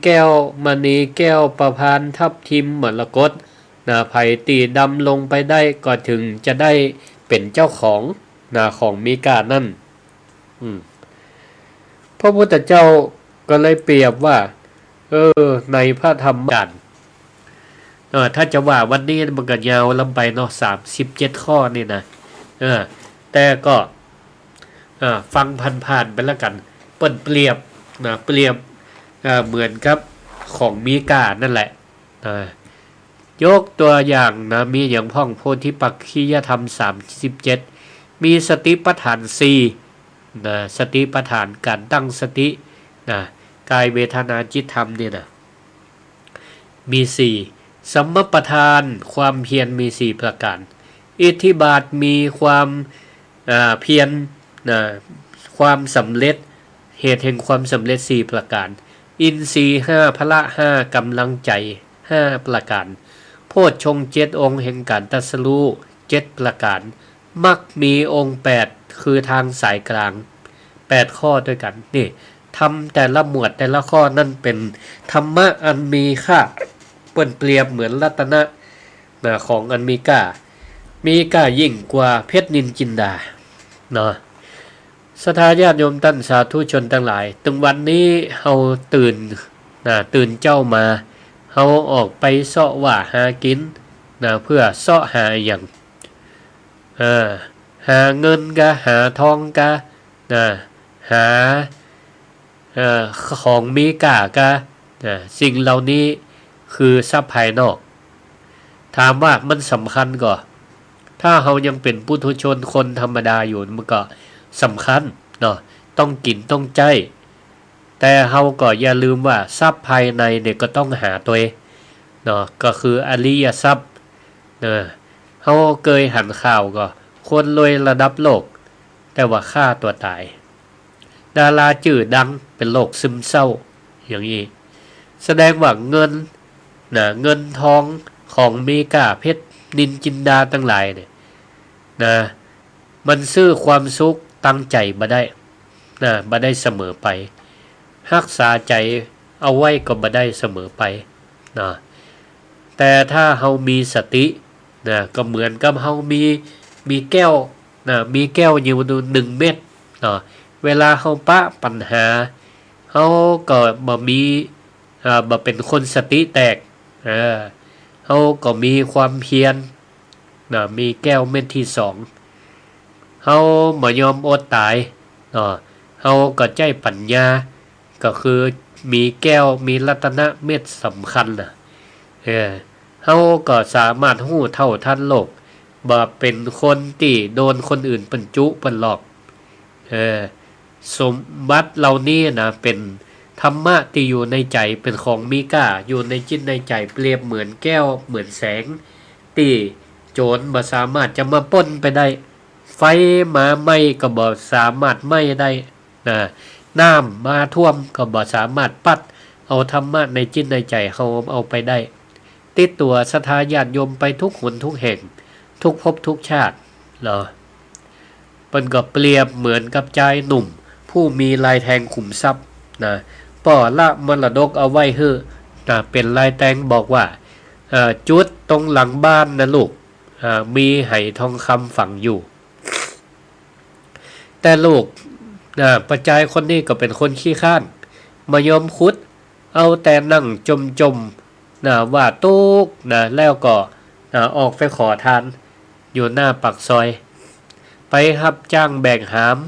แก้วมณีแก้วประพานทับทิมมรกตไผ่ตีดำลงไปได้ก็ถึงจะได้เป็นเจ้าของของมีกานั่นพระพุทธเจ้าก็เลยเปรียบว่าในพระธรรมกันถ้าจะว่าวันนี้มันก็ยาวลำไปเนาะ37 ข้อนี่นะแต่ก็ฟังผ่านๆไปแล้วกันเปรียบเหมือนกับของมีกานั่นแหละยกตัวอย่างมีอย่างพ่องโพธิปักขิยธรรม37มีสติปัฏฐาน4สติปัฏฐานการตั้งสติกายเวทนาจิตธรรมเนี่ยมี4สัมมปทานความเพียรมี4ประการอิทธิบาทมีความเพียรความสำเร็จเหตุแห่งความสำเร็จ4ประการอินทรีย์5พละ5กำลังใจ5ประการโพชฌงค์7องค์แห่งการตรัสรู้7ประการมรรคมีองค์8คือทางสายกลาง8ข้อด้วยกันนี่ทำแต่ละหมวดแต่ละข้อนั่นเป็นธรรมะอันมีค่าเปรียบเหมือนรัตนะของอันมีค่ายิ่งกว่าเพชรนินจินดาศรัทธาญาติโยมท่านสาธุชนทั้งหลายถึงวันนี้เฮาตื่นเจ้ามาเฮาออกไปเสาะว่าหากินเพื่อเสาะหาอย่างหาเงินกะหาทองกะหาของมีค่ากะสิ่งเหล่านี้คือทรัพย์ภายนอกถามว่ามันสำคัญก่อถ้าเฮายังเป็นปุถุชนคนธรรมดาอยู่มันก็สำคัญต้องกินต้องใจแต่เฮาก็อย่าลืมว่าทรัพย์ภายในเนี่ยก็ต้องหาตัวเองก็คืออริยทรัพย์เฮาเคยหันข่าวก็คนรวยระดับโลกแต่ว่าฆ่าตัวตายดาราชื่อดังเป็นโรคซึมเศร้าอย่างนี้แสดงว่าเงินทองของมีค่าเพชรนินจินดาทั้งหลายเนี่ยมันซื้อความสุขตั้งใจบ่ได้เสมอไปรักษาใจเอาไว้ก็บ่ได้เสมอไปแต่ถ้าเฮามีสติก็เหมือนกับเฮามีแก้วมีแก้วอยู่1 เม็ดเวลาเฮาปะปัญหาเฮาก็บ่เป็นคนสติแตกเฮาก็มีความเพียรมีแก้วเม็ดที่2เฮาบ่ยอมอดตายเฮาก็ใจปัญญาก็คือมีแก้วมีรัตนะเม็ดสำคัญเฮาก็สามารถรู้เท่าทันโลกบ่เป็นคนที่โดนคนอื่นเปิ้นจุเปิ้นหลอกสมบัติเหล่านี้เป็นธรรมะที่อยู่ในใจเป็นของมีค่าอยู่ในจิตในใจเปรียบเหมือนแก้วเหมือนแสงที่โจรบ่สามารถจะมาปล้นไปได้ไฟมาไหม้ก็บ่สามารถไหม้ได้น้ำมาท่วมก็บ่สามารถปัดเอาธรรมะในจิตในใจเขาเอาไปได้ติดตัวศรัทธาญาติโยมไปทุกหนทุกแห่งทุกภพทุกชาติเปิ้นก็เปรียบเหมือนกับชายหนุ่มผู้มีลายแทงขุมทรัพย์ป่อละมรดกเอาไว้เฮ้เป็นลายแทงบอกว่าจุดตรงหลังบ้านนะลูกมีไหทองคำฝังอยู่แต่ลูกประจายคนนี้ก็เป็นคนขี้ข้านมายอมคุดเอาแต่นั่งจมว่าตุกแล้วก็ออกไปขอทานอยู่หน้าปากซอยไปรับจ้างแบกหาม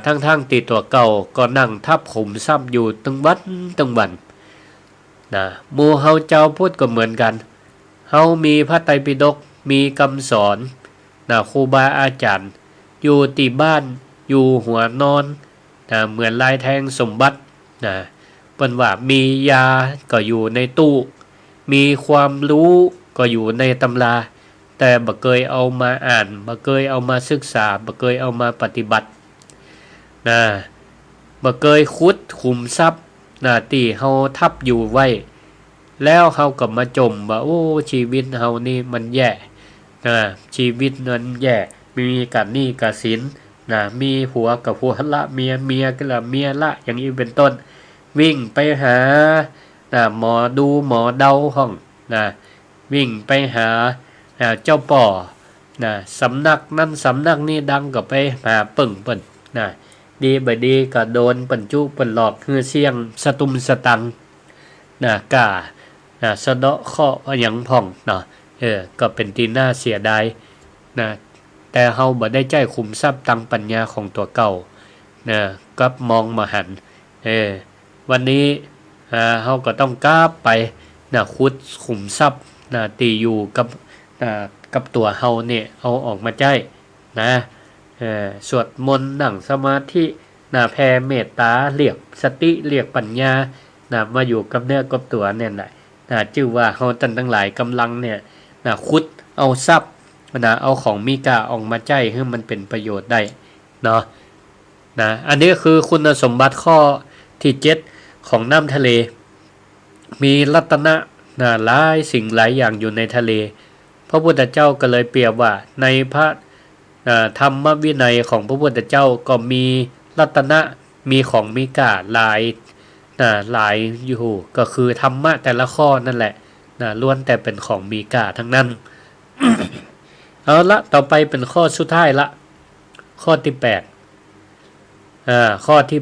ทั้งตีตัวเก่าก็นั่งทับขุมทรัพย์อยู่ตึงวันหมู่เฮาเจ้าพูดก็เหมือนกันเฮามีพระไตรปิฎกมีคำสอนครูบาอาจารย์อยู่ที่บ้านอยู่หัวนอนเหมือนลายแทงสมบัติเปิ้นว่ามียาก็อยู่ในตู้มีความรู้ก็อยู่ในตำราแต่บ่เคยเอามาอ่านบ่เคยเอามาศึกษาบ่เคยเอามาปฏิบัติบ่เคยขุดขุมทรัพย์ที่เฮาทับอยู่ไว้แล้วเฮาก็มาจมว่าโอ้ชีวิตเฮานี่มันแย่ชีวิตนั้นแย่มีกันหนี้กับสินมีผัวกับผัวละเมียกับเมียละอย่างนี้เป็นต้น วิ่งไปหาหมอดูหมอเดาห้องวิ่งไปหาเจ้าป่อสำนักนั้นสำนักนี้ดังก็ไปหาเปิ่งเปิ่นดีบ่ดีก็โดนเปิ่นจุเปิ่นหลอกฮือเสียงสตุมสตังกล้าสะเดาะเคราะห์หยังพ่องก็เป็นที่น่าเสียดายแต่เฮาบ่ได้ใจคุมทรัพย์ตังปัญญาของตัวเก่ากับมองมาหันวันนี้เฮาก็ต้องกลับไปขุดขุมทรัพย์ตีอยู่กับตัวเฮาเนี่ยเอาออกมาใจสวดมนต์นั่งสมาธิแผ่เมตตาเรียกสติเรียกปัญญามาอยู่กับเนื้อกับตัวเนี่ยแหละชื่อว่าเฮาทั้งหลายกำลังเนี่ยขุดเอาทรัพย์เอาของมีค่าออกมาใจให้มันเป็นประโยชน์ได้เนาะอันนี้คือคุณสมบัติข้อที่7ของน้ำทะเลมีรัตนะหลายสิ่งหลายอย่างอยู่ในทะเลพระพุทธเจ้าก็เลยเปรียบว่าในพระธรรมวินัยของพระพุทธเจ้าก็มีรัตนะมีของมีค่าหลายอยู่ก็คือธรรมะแต่ละข้อนั่นแหละล้วนแต่เป็นของมีค่าทั้งนั้น เอาละต่อไปเป็นข้อสุดท้ายละข้อที่8ข้อที่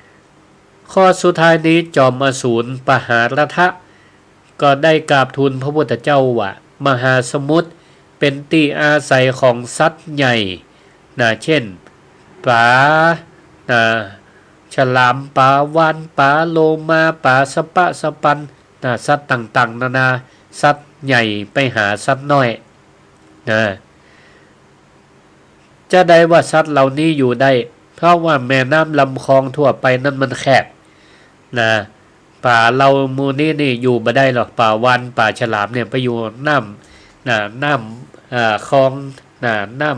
8ข้อสุดท้ายนี้จอมอสูรปหารทะก็ได้กราบทูลพระพุทธเจ้าว่ามหาสมุทรเป็นที่อาศัยของสัตว์ใหญ่เช่นปลาฉลามปลาวาฬปลาโลมาปลาสปะสปันสัตว์ต่างๆนานาสัตว์ใหญ่ไปหาสัตว์น้อยจะได้ว่าสัตว์เหล่านี้อยู่ได้เพราะว่าแม่น้ำลำคลองทั่วไปนั้นมันแคบป่าเรามูนี่อยู่บ่ได้หรอกป่าวาฬป่าฉลามเนี่ยไปอยู่น้ำคลองน้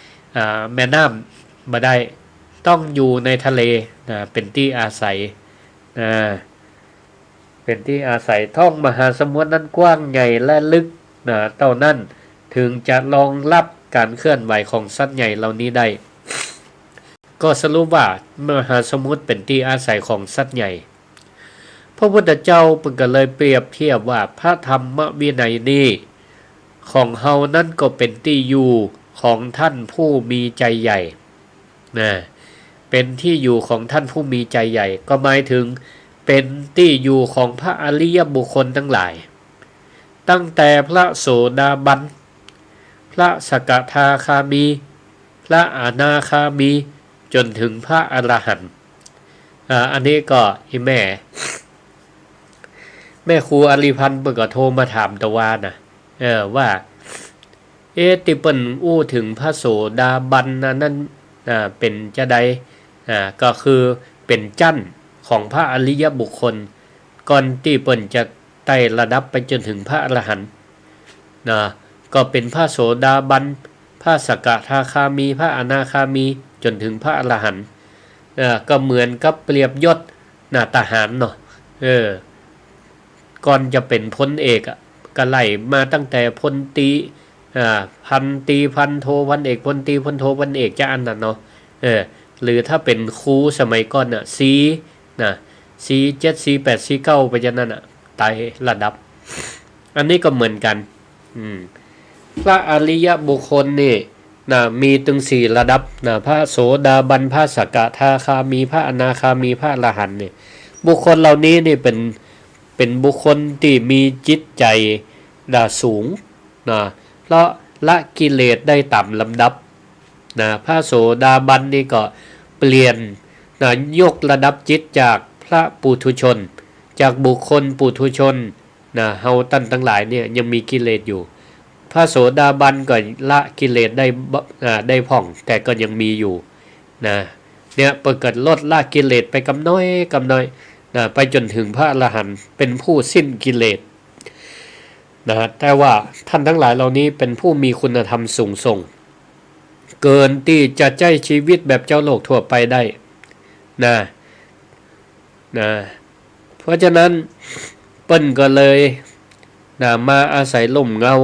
ำแม่น้ำบ่ได้ต้องอยู่ในทะเลเป็นที่อาศัยเป็นที่อาศัยท้องมหาสมุทรนั้นกว้างใหญ่และลึกเท่านั้นถึงจะรองรับการเคลื่อนไหวของสัตว์ใหญ่เหล่านี้ได้ก็สรุปว่ามหาสมุทรเป็นที่อาศัยของสัตว์ใหญ่พระพุทธเจ้าเพิ่นก็เลยเปรียบเทียบว่าพระธรรมวินัยนี้ของเฮานั้นก็เป็นที่อยู่ของท่านผู้มีใจใหญ่เป็นที่อยู่ของท่านผู้มีใจใหญ่ก็หมายถึงเป็นที่อยู่ของพระอริยบุคคลทั้งหลายตั้งแต่พระโสดาบันพระสกทาคามีพระอนาคามีจนถึงพระอรหันต์อันนี้ก็แม่ครูอริพันธ์เพิ่นก็โทรมาถามตะว่าว่าติเปิ้นอู้ถึงพระโสดาบันนั้นเป็นจะใดก็คือเป็นจั่นของพระอริยบุคคลก่อนที่เปิ้นจะไต่ระดับไปจนถึงพระอรหันต์ก็เป็นพระโสดาบันพระสกทาคามีพระอนาคามีจนถึงพระอรหันต์ก็เหมือนกับเปรียบยศทหารเนาะก่อนจะเป็นพลเอกก็ไล่มาตั้งแต่พลตรีพันตรีพันโทพันเอกพลตรีพลโทพันเอกจะอันนั้นเนาะหรือถ้าเป็นครูสมัยก่อนC7 C8 C9 ไปจนนั้นไต่ระดับอันนี้ก็เหมือนกันพระอริยบุคคลนี่มีถึง4ระดับพระโสดาบันพระสกทาคามีพระอนาคามีพระอรหันต์นี่บุคคลเหล่านี้นี่เป็นบุคคลที่มีจิตใจสูงเพราะละกิเลสได้ต่ำลำดับพระโสดาบันนี่ก็เปลี่ยนยกระดับจิตจากพระปุถุชนจากบุคคลปุถุชนเฮาตั้นทั้งหลายเนี่ยยังมีกิเลสอยู่พระโสดาบันก็ละกิเลสได้ผ่องแต่ก็ยังมีอยู่เนี่ยเปิดลดละกิเลสไปกำน้อยไปจนถึงพระอรหันต์เป็นผู้สิ้นกิเลสแต่ว่าท่านทั้งหลายเหล่านี้เป็นผู้มีคุณธรรมสูงส่งเกินที่จะใช้ชีวิตแบบเจ้าโลกทั่วไปได้เพราะฉะนั้นเปิ้นก็เลยมาอาศัยล่มเงา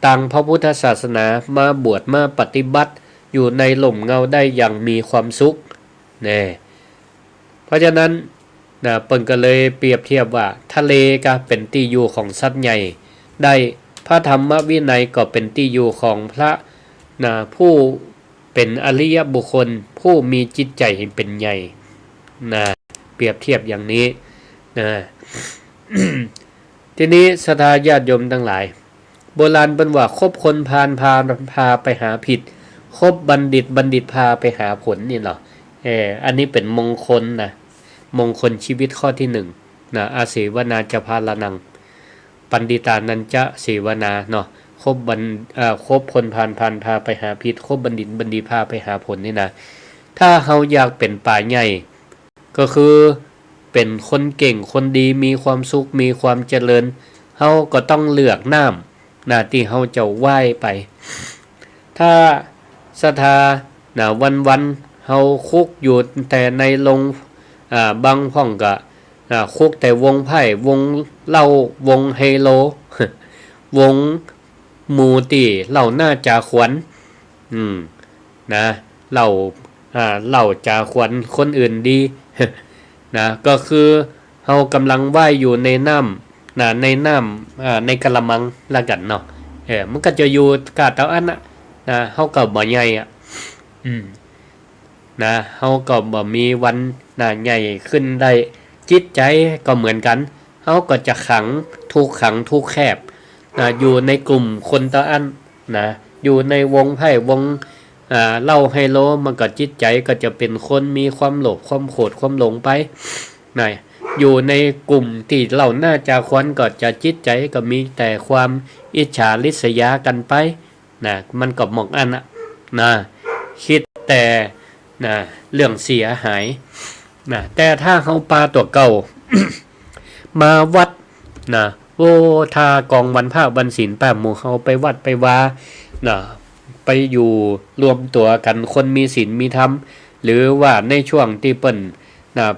ต่างพระพุทธศาสนามาบวชมาปฏิบัติอยู่ในล่มเงาได้อย่างมีความสุขเพราะฉะนั้น เปิ้นก็เลยเปรียบเทียบว่าทะเลก็เป็นที่อยู่ของสัตว์ใหญ่ได้พระธรรมวินัยก็เป็นที่อยู่ของพระผู้เป็นอริยบุคคลผู้มีจิตใจเป็นใหญ่เปรียบเทียบอย่างนี้ทีนี้ศรัทธาญาติโยมทั้งหลายโบราณเปิ้นว่าคบคนพาลพาไปหาผิดคบบัณฑิตพาไปหาผลนี่เหรออันนี้เป็นมงคลมงคลชีวิตข้อที่1อาเสวนาจะพาลนังปันดิตานันจะเสวนาเนาะคบคนพาลพาไปหาผิดคบบัณฑิตพาไปหาผลนี่นะถ้าเฮาอยากเป็นป่าใหญ่ก็คือเป็นคนเก่งคนดีมีความสุขมีความเจริญเฮาก็ต้องเลือกน้ำที่เฮาจะไหว้ไปถ้าศรัทธาวันเฮาคุกอยู่แต่ในโรงบางห้องก็คุกแต่วงไพ่วงเหล้าวงไฮโล วงหมู่ตีเหล้าหน้าจาขวัญเหล้าจาขวัญคนอื่นดี ก็คือเฮากำลังว่ายอยู่ในน้ำในน้ำในกะละมังละกันเนาะมันก็จะอยู่กาดเท่าอันเฮาก็บ่ใหญ่เฮาก็บ่มีวันใหญ่ขึ้นได้จิตใจก็เหมือนกันเฮาก็จะขังทุกแคบอยู่ในกลุ่มคนตะอันอยู่ในวงไพ่วงเล่าไฮโลมันก็จิตใจก็จะเป็นคนมีความโลภความโกรธความหลงไปอยู่ในกลุ่มที่เล่าหน้าจาควันก็จะจิตใจก็มีแต่ความอิจฉาริษยากันไปมันก็หมอกอันคิดแต่เรื่องเสียหายแต่ถ้าเฮาปลาตัวเก่า มาวัดทากองวันพระวันศีลแปดหมู่เฮาไปวัดไปวาไปอยู่รวมตัวกันคนมีศีลมีธรรมหรือว่าในช่วงที่เปิ้น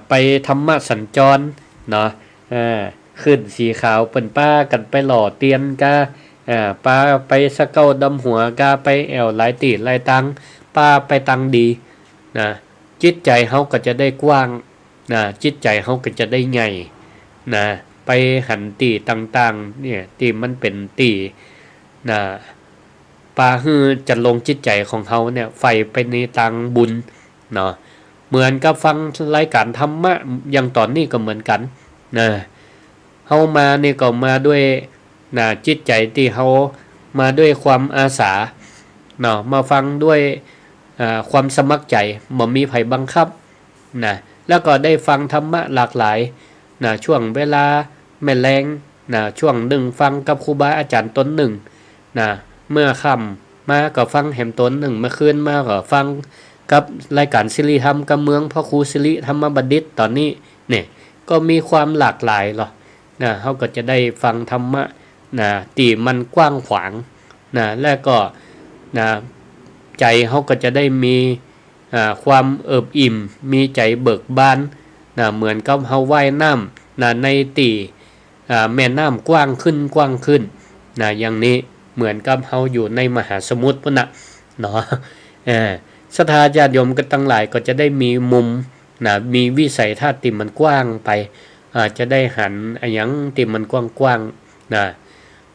ไปธรรมะสัญจรขึ้นสีขาวเปิ้นป้ากันไปหล่อเตียนกาป้าไปสะเก้าดำหัวกาไปแอวหลายตีหลายตังป้าไปตังดีจิตใจเฮาก็จะได้กว้างจิตใจเฮาก็จะได้ใหญ่ไปหันตีต่างๆเนี่ยตีมันเป็นตีปาฮือจะลงจิตใจของเขาเนี่ยไฟไปในทางบุญเหมือนกับฟังรายการธรรมะอย่างตอนนี้ก็เหมือนกันเฮามานี่ก็มาด้วยจิตใจที่เฮามาด้วยความอาสามาฟังด้วยความสมัครใจบ่มีไผบังคับแล้วก็ได้ฟังธรรมะหลากหลายช่วงเวลาแม่แรงช่วงหนึ่งฟังกับครูบาอาจารย์ตนหนึ่งเมื่อค่ำมาก็ฟังแหมตนหนึ่งเมื่อคืนมาก็ฟังกับรายการศิริธรรมกับเมืองพ่อครูศิริธรรมบัณฑิตตอนนี้เนี่ยก็มีความหลากหลายหรอเขาก็จะได้ฟังธรรมะตีมันกว้างขวางและก็ใจเขาก็จะได้มีความเอิบอิ่มมีใจเบิกบานเหมือนกับเขาว่ายน้ำในตีแม่น้ำกว้างขึ้นอย่างนี้เหมือนกับเขาอยู่ในมหาสมุทรพุ่นเนาะศรัทธาญาติโยมก็ตั้งหลายก็จะได้มีมุมมีวิสัยทัศน์ที่มันกว้างไปจะได้หันอย่างที่มันกว้าง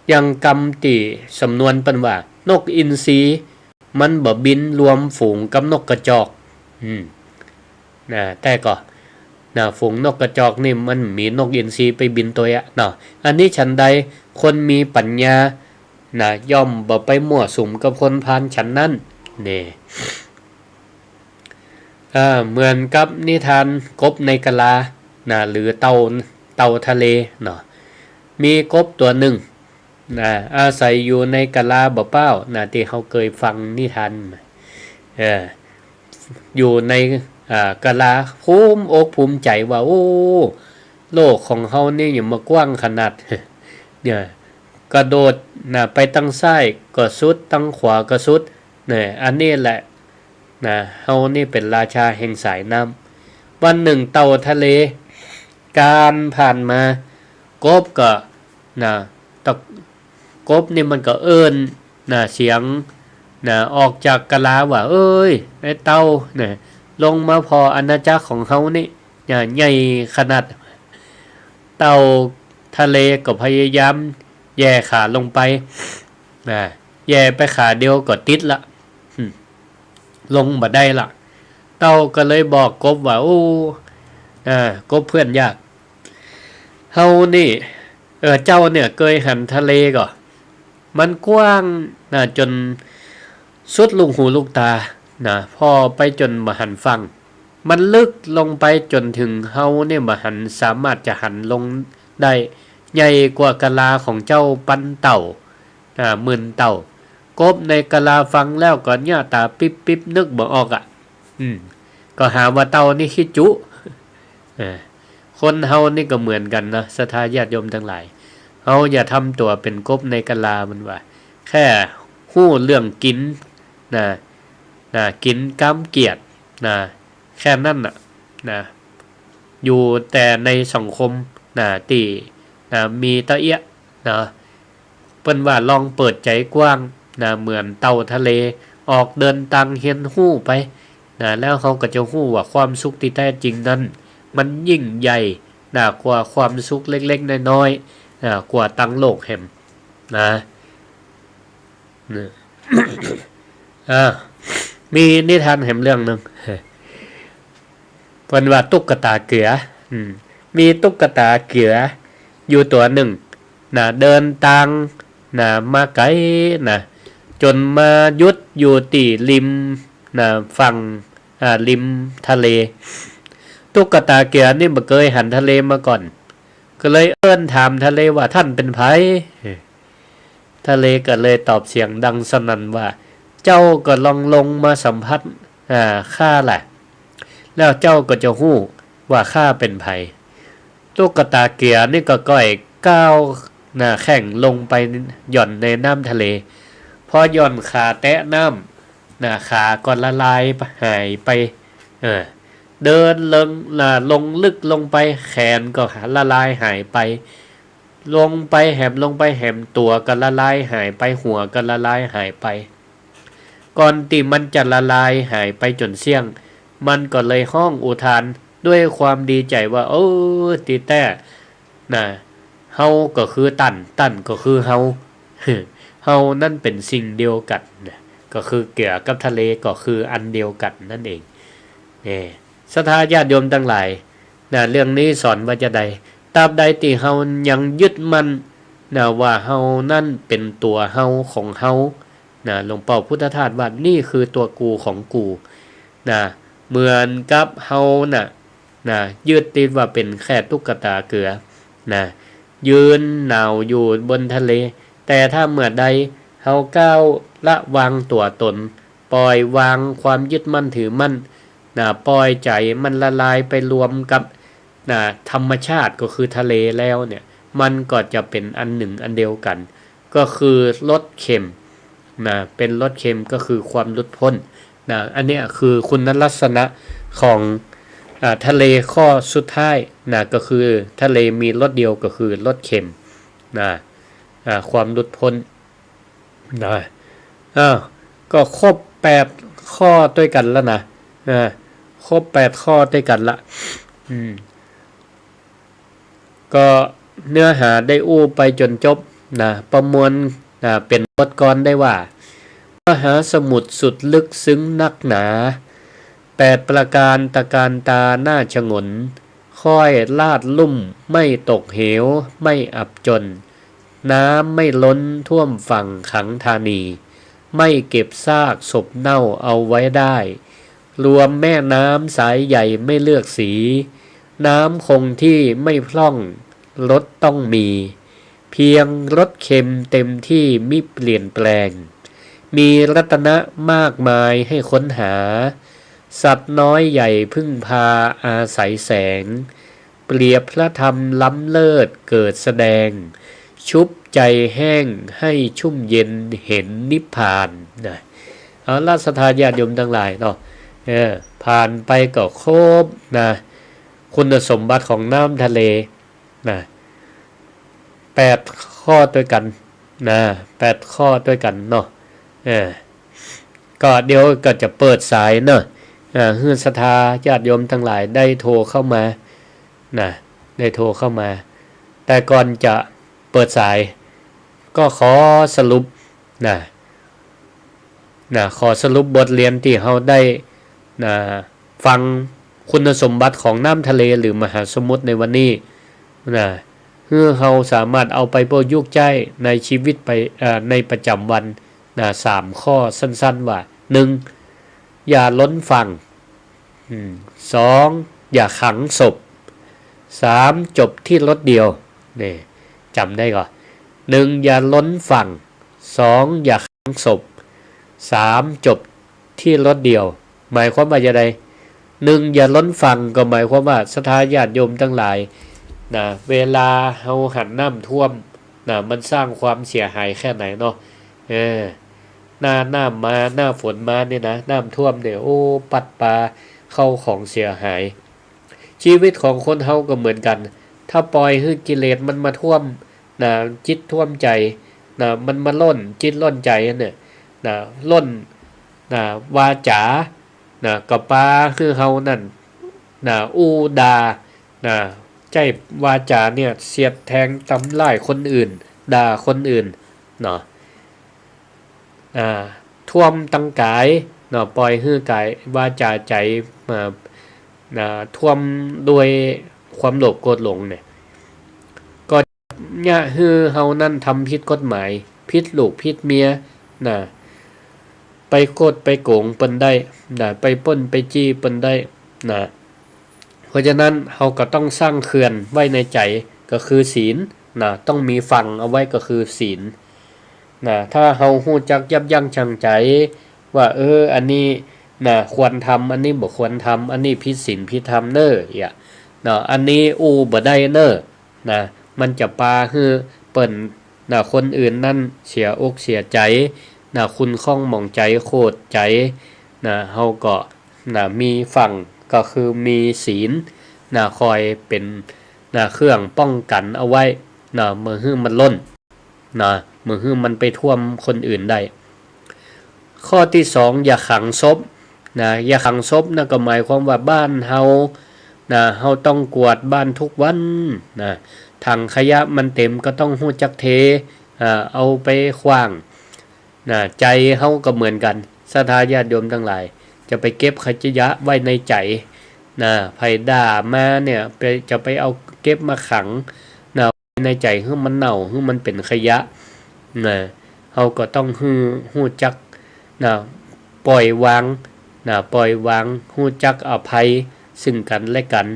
อย่างกรรมที่สำนวนเป็นว่านกอินทรีมันบ่บินรวมฝูงกับนกกระจอกแต่ก็ฝูงนกกระจอกนี่มันมีนกอินทรีไปบินตัวอันนี้ฉันใดคนมีปัญญาย่อมบ่ไปมั่วสุมกับคนพาลฉันนั้นนี่เหมือนกับนิทานกบในกะลาหรือเต่าทะเลมีกบตัวหนึ่งอาศัยอยู่ในกะลาบ่เป้าที่เขาเคยฟังนิทานอยู่ในกะลาภูมิอกภูมิใจว่าโอ้โลกของเขานี่อย่ามากว้างขนาดเนี่ยกระโดดไปตั้งซ้ายก็สุดตั้งขวาก็สุดเนี่ยอันนี้แหละเฮานี่เป็นราชาแห่งสายน้ำวันหนึ่งเต่าทะเลการผ่านมากบก็กบนี่มันก็เอิ้นเสียงออกจากกะลาว่าเอ้ยไอ้เต่าลงมาพออาณาจักรของเฮานี่ใหญ่ขนาด เต่าทะเลก็พยายามแย่ขาลงไปแย่ไปขาเดียวก็ติดละลงบ่ได้ละเต่าก็เลยบอกกบว่าโอ้กบเพื่อนยากเฮานี่เจ้าเนี่ยเคยหันทะเลก็มันกว้างจนสุดลูกหูลูกตาพอไปจนมาหันฟังมันลึกลงไปจนถึงเฮาเนี่ยมาหันสามารถจะหันลงได้ใหญ่กว่ากะลาของเจ้าปันเต่าหมื่นเต่ากบในกะลาฟังแล้วก็หน้าตาปิ๊บนึกบ่ออกก็หาว่าเต่านี่ขี้จุคนเฮานี่ก็เหมือนกันนะศรัทธาญาติโยมทั้งหลายเฮาอย่าทำตัวเป็นกบในกะลามันว่าแค่ฮู้เรื่องกินกินก้ำเกียรติแค่นั้นอยู่แต่ในสังคมตีมีตะเอียเปิ้นว่าลองเปิดใจกว้างเหมือนเต่าทะเลออกเดินตังเฮียนฮู้ไปแล้วเขาก็จะฮู้ว่าความสุขที่แท้จริงนั้นมันยิ่งใหญ่กว่าความสุขเล็กๆน้อยๆกว่าตังโลกแห่มมีนิทานแห่มเรื่องนึงเพิ่นว่าตุ๊กตาเกือมีตุ๊กตาเกืออยู่ตัวหนึ่งเดินทางมาไกลจนมายุดอยู่ที่ริมฝั่งริมทะเลตุ๊กตาเกือนี่บ่เคยหันทะเลมาก่อนก็เลยเอิ้นถามทะเลว่าท่านเป็นไผทะเลก็เลยตอบเสียงดังสนั่นว่าเจ้าก็ลองลงมาสัมผัสข้าแหละแล้วเจ้าก็จะฮู้ว่าข้าเป็นไผตุ๊กตาเกียนี่ก็ก้อยก้าวแข่งลงไปหย่อนในน้ำทะเลพอหย่อนขาแตะน้ำขาก็ละลายหายไปเดินลงลึกลงไปแขนก็ละลายหายไปลงไปแหมตัวก็ละลายหายไปหัวก็ละลายหายไปก่อนที่มันจะละลายหายไปจนเสี่ยงมันก็เลยห้องอุทานด้วยความดีใจว่าโอ้ตีแต่เฮาก็คือตั้นก็คือเฮาเฮานั่นเป็นสิ่งเดียวกันก็คือเกี่ยวกับทะเลก็คืออันเดียวกันนั่นเองศรัทธาญาติโยมทั้งหลายเรื่องนี้สอนว่าจะใดตราบใดที่เฮายังยึดมั่นว่าเฮานั่นเป็นตัวเฮาของเฮาหลวงปู่พุทธทาสว่านี่คือตัวกูของกูเหมือนกับเฮายึดติดว่าเป็นแค่ตุ๊กตาเกลือยืนหนาวอยู่บนทะเลแต่ถ้าเมื่อใดเฮาก้าวละวางตัวตนปล่อยวางความยึดมั่นถือมั่นปล่อยใจมันละลายไปรวมกับธรรมชาติก็คือทะเลแล้วเนี่ยมันก็จะเป็นอันหนึ่งอันเดียวกันก็คือลดเค็มเป็นลดเค็มก็คือความหลุดพ้นอันนี้คือคุณลักษณะของทะเลข้อสุดท้ายก็คือทะเลมีรสเดียวก็คือรสเค็มความหลุดพ้นก็ครบ8ข้อด้วยกันแล้วครบ8ข้อด้วยกันละก็เนื้อหาได้อู้ไปจนจบประมวลเป็นบทกลอนได้ว่ามหาสมุทรสุดลึกซึ้งนักหนา8ประการตะการตาหน้าฉงนค่อยลาดลุ่มไม่ตกเหวไม่อับจนน้ำไม่ล้นท่วมฝั่งขังธานีไม่เก็บซากศพเน่าเอาไว้ได้รวมแม่น้ำสายใหญ่ไม่เลือกสีน้ำคงที่ไม่พล่องรสต้องมีเพียงรสเค็มเต็มที่มิเปลี่ยนแปลงมีรัตนะมากมายให้ค้นหาสัตว์น้อยใหญ่พึ่งพาอาศัยแสงเปรียบพระธรรมล้ำเลิศเกิดแสดงชุบใจแห้งให้ชุ่มเย็นเห็นนิพพานเอาล่ะศรัทธาญาติโยมทั้งหลายเนาะผ่านไปก็ครบคุณสมบัติของน้ำทะเล8ข้อด้วยกัน8ข้อด้วยกันเนาะก็เดี๋ยวก็จะเปิดสายเนาะให้ศรัทธาญาติโยมทั้งหลายได้โทรเข้ามาได้โทรเข้ามา แต่ก่อนจะเปิดสายก็ขอสรุปขอสรุปบทเรียนที่เราได้ฟังคุณสมบัติของน้ำทะเลหรือมหาสมุทรในวันนี้เพื่อเราสามารถเอาไปประยุกต์ใช้ในชีวิตไปในประจำวัน3ข้อสั้นๆว่า 1. อย่าล้นฝั่ง 2. อย่าขังศพ 3. จบที่รถเดียวนี่จำได้ก่อน 1. อย่าล้นฝั่ง 2. อย่าขังศพ 3. จบที่รถเดียวหมายความว่าอย่างไร 1. อย่าล้นฝั่งก็หมายความว่าศรัทธาญาติโยมทั้งหลายเวลาเฮาหันน้ำท่วมมันสร้างความเสียหายแค่ไหนเนาะหน้ามาหน้าฝนมาเนี่ยนะน้ำท่วมเนี่ยโอ้ปัดปลาเข้าของเสียหายชีวิตของคนเฮาก็เหมือนกันถ้าปล่อยให้กิเลสมันมาท่วมจิตท่วมใจมันมาล้นจิตล้นใจเนี่ยล้นวาจากับปลาคือเฮานั่นอูดาใจวาจาเนี่ยเสียดแทงตำร้ายคนอื่นด่าคนอื่นท่วมตั้งกายปล่อยให้กายวาจาใจมาท่วมด้วยความโลภโกรธหลงเนี่ยก็เนี่ยคือเฮานั่นทำผิดกฎหมายผิดลูกผิดเมียไปโกดไปโกงเปิ้นได้ไปปล้นไปจี้เปิ้นได้เพราะฉะนั้นเฮาก็ต้องสร้างเขื่อนไว้ในใจก็คือศีลต้องมีฝั่งเอาไว้ก็คือศีลถ้าเฮาฮู้จักยับยั้งชั่งใจว่าอันนี้ควรทำอันนี้บ่ควรทำอันนี้ผิดศีลผิดธรรมเด้ออันนี้บ่ได้เด้อมันจะปาให้เปิ้นคนอื่นนั่นเสียอกเสียใจคุณข้องหม่องใจโคตรใจเฮาก็มีฝั่งก็คือมีศีลคอยเป็นเครื่องป้องกันเอาไว้เมื่อมันล้นเมื่อมันไปท่วมคนอื่นได้ข้อที่ 2อย่าขังศพอย่าขังศพก็หมายความว่าบ้านเฮาเฮาต้องกวาดบ้านทุกวันถังขยะมันเต็มก็ต้องฮู้จักเทเอาไปขว้างใจเฮาก็เหมือนกันศรัทธาญาติโยมทั้งหลายจะไปเก็บขยะไว้ในใจไผด่ามาเนี่ยจะไปเอาเก็บมาขังในใจให้มันเน่าให้มันเป็นขยะเฮาก็ต้องฮู้จักปล่อยวางฮู้จักอภัยซึ่งกันและกัน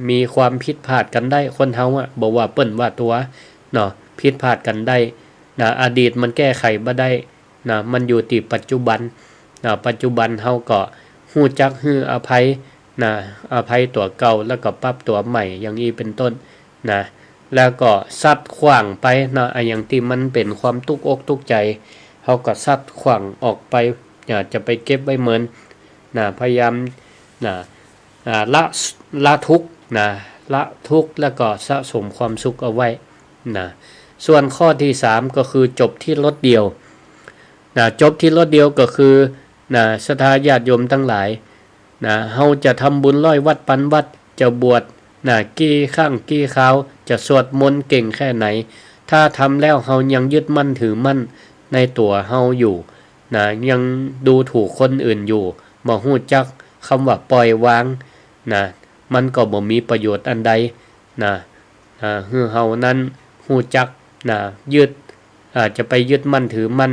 มีความผิดพลาดกันได้คนเฮาบ่ว่าเปิ้นว่าตัวผิดพลาดกันได้อดีตมันแก้ไขบ่ได้มันอยู่ที่ปัจจุบันปัจจุบันเฮาก็ฮู้จักฮื้ออภัยอภัยตัวเก่าแล้วก็ปรับตัวใหม่อย่างนี้เป็นต้นแล้วก็ซัดขว้างไปอย่างที่มันเป็นความทุกข์อกทุกข์ใจเฮาก็ซัดขว้างออกไปจะไปเก็บไว้เหมือนพยายามละทุกข์ละทุกข์แล้วก็สะสมความสุขเอาไว้ส่วนข้อที่ 3ก็คือจบที่รถเดียวจบที่รถเดียวก็คือศรัทธาญาติโยมทั้งหลายเฮาจะทำบุญร้อยวัดปันวัดจะบวชกี่ข้างกี่คราวจะสวดมนต์เก่งแค่ไหนถ้าทำแล้วเฮายังยึดมั่นถือมั่นในตัวเฮาอยู่ยังดูถูกคนอื่นอยู่บ่ฮู้จักคำว่าปล่อยวางมันก็บ่มีประโยชน์อันใดคือเฮานั้นฮู้จักยึดจะไปยึดมั่นถือมั่น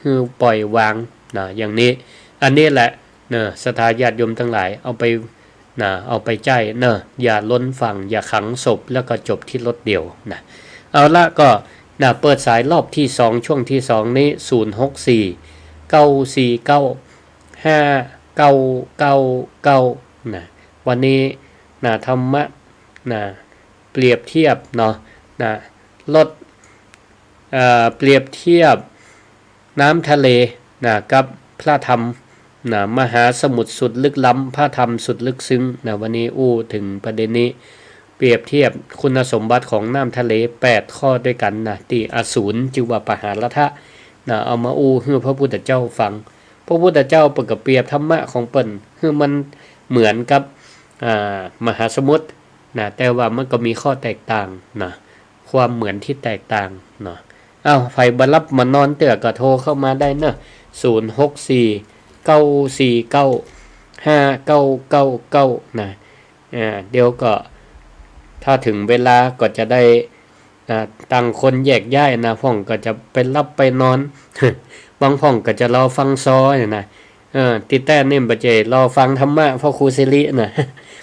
คือปล่อยวางอย่างนี้อันนี้แหละศรัทธาญาติโยมทั้งหลายเอาไปใจอย่าล้นฝั่งอย่าขังศพแล้วก็จบที่รถเดียวเอาละก็เปิดสายรอบที่2ช่วงที่2นี้064 949 5999วันนี้ธรรมะเปรียบเทียบรถเปรียบเทียบน้ำทะเลกับพระธรรมมหาสมุทรสุดลึกล้ำพระธรรมสุดลึกซึ้งวันนี้ถึงประเด็นนี้เปรียบเทียบคุณสมบัติของน้ำทะเล8ข้อด้วยกันที่อสูรจิวปหารทะเอามาให้พระพุทธเจ้าฟังพระพุทธเจ้าเปรียบธรรมะของเปิ้นคือมันเหมือนกับมหาสมุทร นะแต่ว่ามันก็มีข้อแตกต่างนะความเหมือนที่แตกต่างเนาะอ้าวไฟบ่รับมานอนเตื้อก็โทรเข้ามาได้เนาะ0649495999นะเดี๋ยวก็ถ้าถึงเวลาก็จะได้ต่างคนแยกย้ายนะพ่องก็จะไปรับไปนอน บางพ่องก็จะรอฟังซอนะติดแต่นี่บ่เจรอฟังธรรมะพ่อครูสิรินะ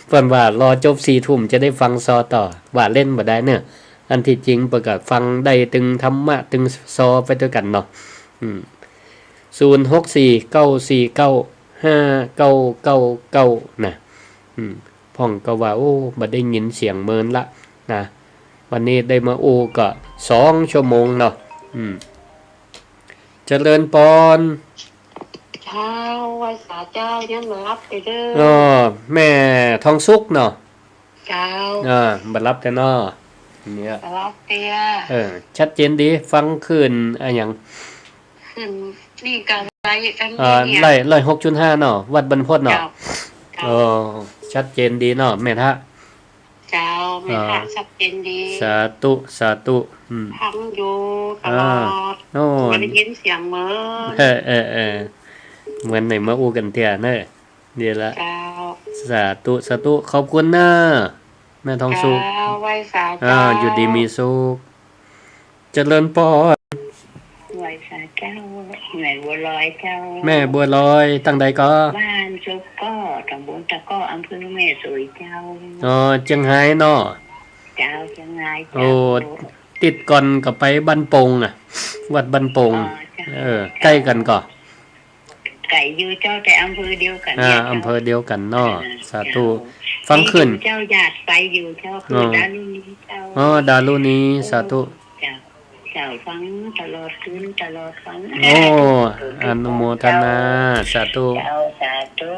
เพิ่นว่ารอจบ4 ทุ่มจะได้ฟังซอต่อว่าเล่นบ่ได้เนาะอันที่จริงเปิ่นก็ฟังได้ตึงธรรมะตึงซอไปด้วยกันเนาะ0649495999นะพ่องก็ว่าโอ้บ่ได้ยินเสียงเมินละนะวันนี้ได้มาโอก็2 ชั่วโมงเนาะเจริญปอนเช้าไหว้สาเจ้ายังมารับไปเด้อแม่ทองสุกเนาะเจ้าบ่รับแต่เนาะเนี่ยรับเตียชัดเจนดีฟังขึ้นหยังขึ้นนี่ก็ไล่กันไล่ 6.5 เนาะวัดบรรพตเนาะชัดเจนดีเนาะแม่ทะเจ้าแม่ทะชัดเจนดีสาธุฟังอยู่ตลอดบ่ได้ยินเสียงเหมือนเหมือนไหนมาอู้กันเตี้ยเนอะเดี๋ยวละสาธุขอบคุณนะแม่ทองสุกไหว้สาเจ้าอยู่ดีมีสุขเจริญปอไหว้สาเจ้าแม่บัวลอยเจ้าแม่บัวลอยตั้งใดก็บ้านสุกก็ตำบลตะก้ออำเภอแม่สวยเจ้าเชียงไฮ้เนาะเจ้าเชียงไฮ้โอ้ติดก่อนก็ไปบ้านโป่งวัดบ้านโป่งใกล้กันก็ไก่อยู่เจ้าแต่อำเภอเดียวกันอำเภอเดียวกันเนาะสาธุฟังขึ้นเจ้าญาติไปอยู่เจ้าคือดารุณีเจ้าดารุณีสาธุเจ้าฟังตลอดคืนตลอดฟังอนุโมทนาสาธุ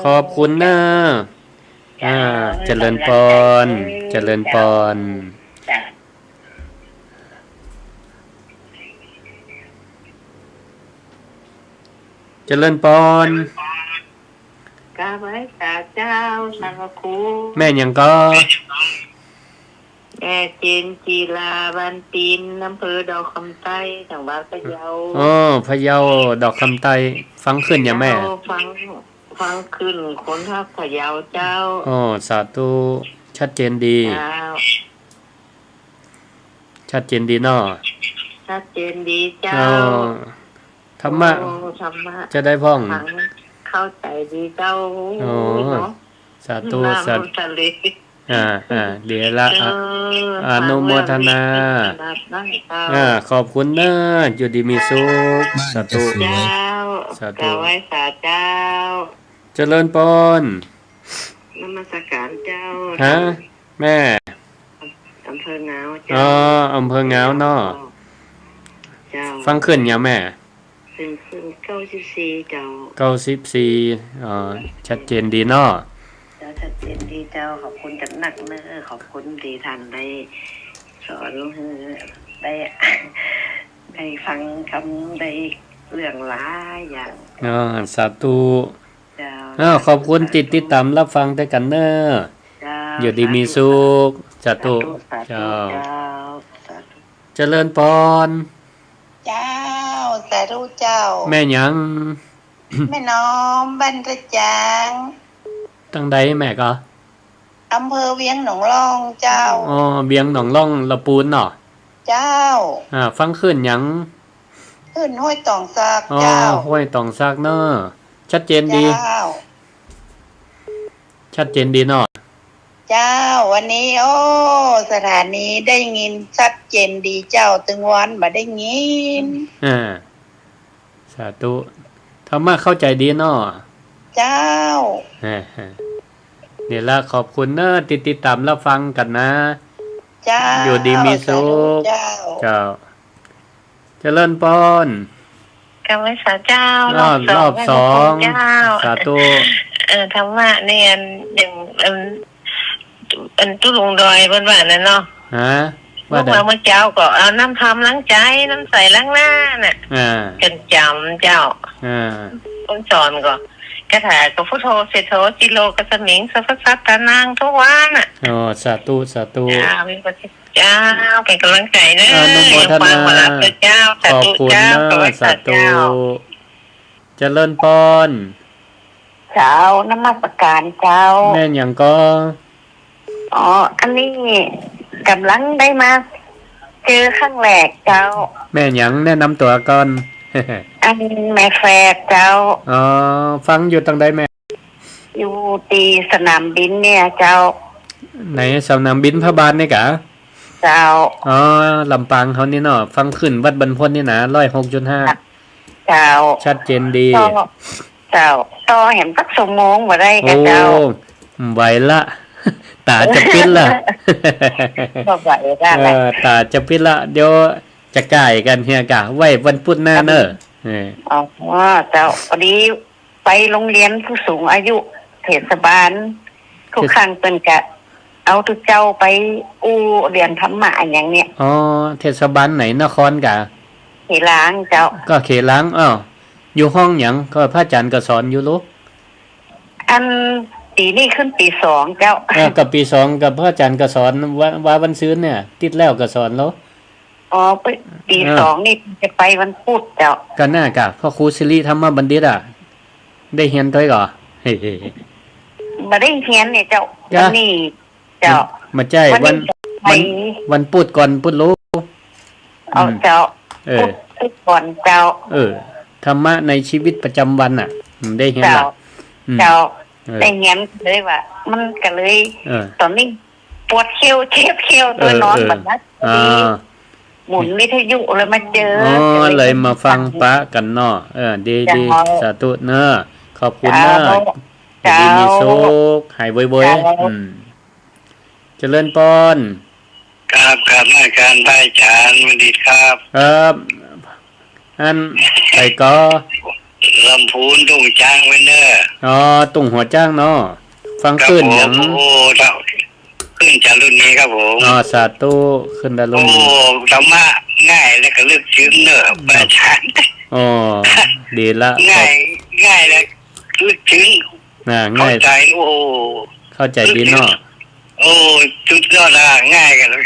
ขอบคุณนะเจริญพรเจริญพรเจริญพรกาไว้สาเจ้าสังฆคูแม่ยังก็แม่เจนจีลาบันตีนอำเภอดอกคำใต้จังหวัดพะเยาพะเยาดอกคำใต้ฟังขึ้นอย่าแม่ฟังขึ้นคนทักพะเยาเจ้าสาธุชัดเจนดีชัดเจนดีเนาะชัดเจนดีเจ้าธรรมะจะได้พ้องเข้าใจดีเจ้าสาธุเดี๋ยวละอนุโมทนาขอบคุณนะอยู่ดีมีสุขสาธุสาธุไว้สาเจ้าเจริญพรนมัสการเจ้าแม่อำเภอเงาเจ้าอำเภอเงาเนาะฟังขึ้นยังแม่ขึ้น94เจ้า94ชัดเจนดีเนาะชัดเจนดีเจ้าขอบคุณจักหนักเนอขอบคุณที่ท่านได้สอนได้ฟังคำได้เรื่องหลายอย่างสาธุขอบคุณติดตามรับฟังด้วยกันเนออยู่ดีมีสุขสาธุเจ้าเจริญพรเจ้าสาธุเจ้าแม่ยังแม่น้องบรรพจางตั้งใดแม่ก็อำเภอเวียงหนองล่องเจ้าเวียงหนองล่องละปูนเนาะเจ้าฟังขึ้นยังขึ้นห้วยตองซากเจ้าห้วยตองซากเนาะชัดเจนดีชัดเจนดีเนาะเจ้าวันนี้สถานีได้ยินชัดเจนดีเจ้าตึงวันมาได้ยินสาธุธรรมะเข้าใจดีเนาะเจ้าเนี่ยละขอบคุณเนอะติดตามรับฟังกันนะเจ้าอยู่ดีมีสุขเจ้าเจริญพรกำไว้สาเจ้ารอบ2สาธุธรรมะเนี่ยอย่างตุ้ลงดอยบนบ้านนั่นเนาะว่าเมื่อเจ้าก็เอาน้ำทำล้างใจน้ำใสล้างหน้าน่ะจนจำเจ้าคนสอนก็ กระถากับพุทโธเสโธจิโลกัสมิงสัพพสัตตานางทุกวันอ่ะ อ๋อสาธุสาธุ จ้ามีพระเจ้าเป็นกำลังใจนะ อนุโมทนา ขอบคุณเจ้า ขอบคุณ เจ้า นะ ขอบคุณ สาธุ เจ้า เจริญพร เจ้านมัสการเจ้า แม่นหยังก็ อ๋อ อันนี้กำลังได้มาเจอข้างแหลกเจ้า แม่นหยังแนะนำตัวก่อน อันแม่แฟกเจ้า อ๋อฟังอยู่ตังใดแม่ อยู่ตีสนามบินเนี่ยเจ้า ไหนสนามบินพระบาทนี่กะ เจ้า อ๋อลำปางเขานี่เนาะฟังขึ้นวัดบรรพตนี่นะ106.5 เจ้า ชัดเจนดี ต่อเจ้าต่อเห็นสักชั่วโมงมาได้ โอ้ กับเจ้า ไหวละ ตาจะปิดละ ก็ไหวได้ เอ แหละ อตาจะปิดละ เดี๋ยวจะก่ายกันเฮียกะ ไว้วันพุธหน้าเนอะเออ อ๋อเจ้าพอดีไปโรงเรียนผู้สูงอายุเทศบาลทุกครั้งเป็นกะ เอาทุกเจ้าไปอู้เรียนธรรมะอย่างเนี้ย อ๋อเทศบาลไหนนครกะ ทีล้างเจ้า ก็เขล้างอ้ออยู่ห้องหยังก็พระอาจารย์ก็สอนอยู่ลูก อันปีนี้ขึ้นปีสองเจ้า กับปี2กับพระอาจารย์ก็สอนว่าวันซื้อเนี่ย ติดแล้วก็สอนแล้ว อ๋อปีสองนี่จะไปวันพุธเจ้า ก็น่ากะพ่อครูสิริธรรมบัณฑิตอ่ะ ได้เฮียนด้วยก่อเฮ้ มาได้เฮียนเนี่ยเจ้า จ้ะ วันนี้เจ้า มาใจวัน ไป วันพุธก่อนพุธรู้ เอาเจ้า เออ พุธก่อนเจ้า ธรรมะในชีวิตประจำวันอ่ะได้เฮียน เจ้า ล่ะอืม เจ้า เออ ได้เฮียนเลยว่า มันก็เลย เออ ตอนนี้ปวดเขี้ยวเจ็บเขี้ยวตัวนอนแบบนั้นพอ อ่ ดี า หมุนวิทยุเลยมาเจอ อ๋อเลยมาฟังปะกันเนาะดีดีสาธุเนอะขอบคุณเนอะดีมีสุขหายบ่อยๆเจริญปอน ครับอาจารย์พระอาจารย์วันดีครับ ครับอันไปก็ ลำพูนทุ่งช้างไว้เนอะ อ๋อตุ่งหัวจ้างเนาะฟัง ครับ ขึ้น ผ หยั ม ง โอ้เท่าขึ้นจากรุ่นนี้ครับผม อ๋อสาธุขึ้นได้ล โอ้ ง ธรรมะง่ายแล้วก็ลึกซึ้งเนอะพระอาจารย์ อ๋อดีละ ง่ายแล้วลึกซึ้ง ง่าย เข้าใจโอ้ เข้าใจดีเนาะ โอ้สุดยอดละง่ายกันเลย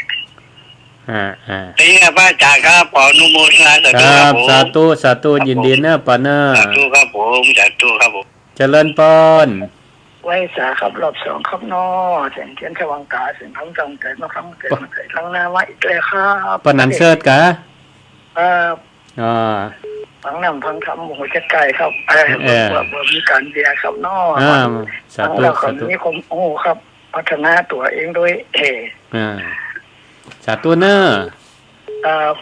ทีนี้พระอาจารย์ครับขออนุโมทนาสา ค ธุ รั ครับ บผม สาธุยินดีเนอะปาเนอะ สาธุครับผมสาธุครับผม เจริญปอน ไว้สาครับรอบสองครับนอเสียงเทียนสว่างกาเสียงทั้งจังใจมาคำเกิดมาเกิดครั้งหน้ามาอีกเลยครับ ปานนันเชิดกะ ครับ อ๋อ พังนำพังทำหัวใจไก่ครับเบอร์มีการเบียร์ครับนอ สา ทั้ง ธุ เราค สาน ธุ นี้คมโอ้ครับ พัฒนาตัวเองด้วยสาธุเนอะ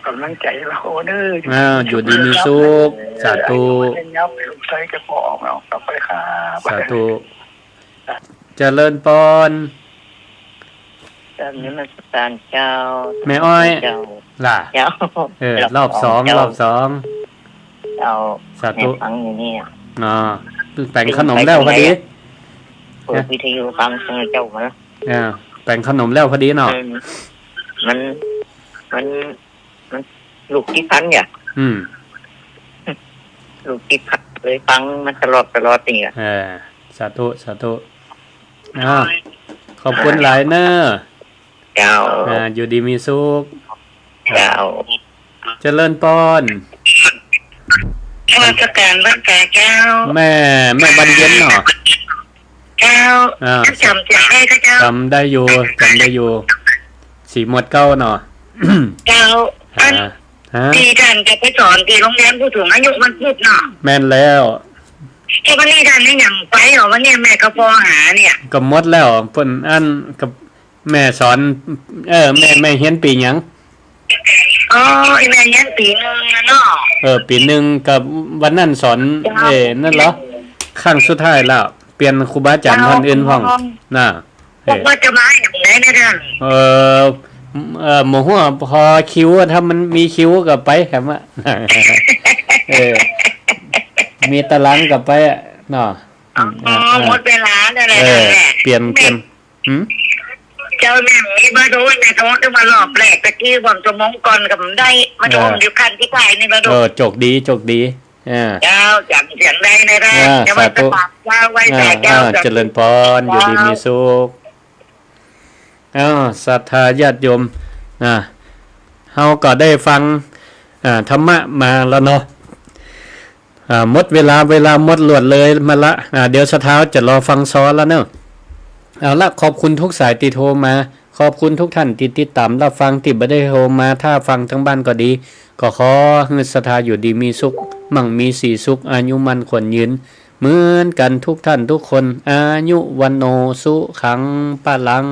กำลังใจเราเนอ อยู่ดีมีสุขสาธุ เล่นยับลูกใส่กระป๋องเราต่อไปครับ สาธุเจริญปอน เจ้านิมัสการเจ้า แม่อ้อย เจ้า ล่ะ เจ้าร อบสอง เจ้าร อบสอง เจ้า สาธุ ฟังอยู่นี่ อ๋อแต่งขนมแล้วพอดี เปิดวิทยุฟังเจ้ามา แต่งขนมแล้วพอดีเนาะ มันลูกที่พันเนี่ย อืม ลูกที่พันเลยฟังมันตลอดนี่อ่ะ สาธุสาธุขอบคุณหลายเนอะ เจ้า อยู่ดีมีสุข เจ้า เจริญปอน เทศกาลวันแก่เจ้า แม่บันเย็นเนาะ เจ้าจำได้ก็เจ้า จำได้อยู่สีหมวดเก้าเนาะ เจ้าอัน ฮะ ที่ท่านจะไปสอนที่โรงเรียนผู้สูงอายุมันพูดเนาะ แม่นแล้ว แค่วันนี้ท่านนี่ยังไปเหรอวันนี้แม่ก็พอหาเนี่ย ก็หมดแล้วเพิ่นอันกับแม่สอน แม่เฮียนปีหยัง อ๋อไอ้แม่ยันปีนึงนะเนาะ ปีหนึ่งกับวันนั้นสอนนั่นเหรอครั้งสุดท้ายแล้วเปลี่ยนครูบาอาจารย์ท่านอื่นพ้องน่ะ บอกว่าจะมาอย่างไรนะท่าน หมูหัวพอคิวถ้ามันมีคิวก็ไปครับว่า มีตารางก็ไปเนาะ อ๋อหมดเวลาแล้วแหละ เปลี่ยนหืม เจ้าแม่มีมาโดนในท้องจะมารอบแรกตะกี้ผมจะมองก่อนกับผมได้มาโดนเดียวกันที่ไปนี่มาโดน จกดี เจ้าจำเสียงได้เลยนะ อ่า จะว่า สาธุ จะฝากเจ้าไว้แต่เจ้า เจริญพรอยู่ดีมีสุขศรัทธาญาติโยมเฮาก็ได้ฟังธรรมะมาแล้วเนาะหมดเวลาหมดหลวดเลยมาละเดี๋ยวสท้าจะรอฟังซ้อนแล้วเนาะเอาละขอบคุณทุกสายที่โทรมาขอบคุณทุกท่านที่ติดตามรับฟังที่บ่ได้โทรมาถ้าฟังทั้งบ้านก็ดีก็ขอให้ศรัทธาอยู่ดีมีสุขมั่งมีสีสุขอายุมันขวัญยืนเหมือนกันทุกท่านทุกคนอายุวันโนสุขังปะลัง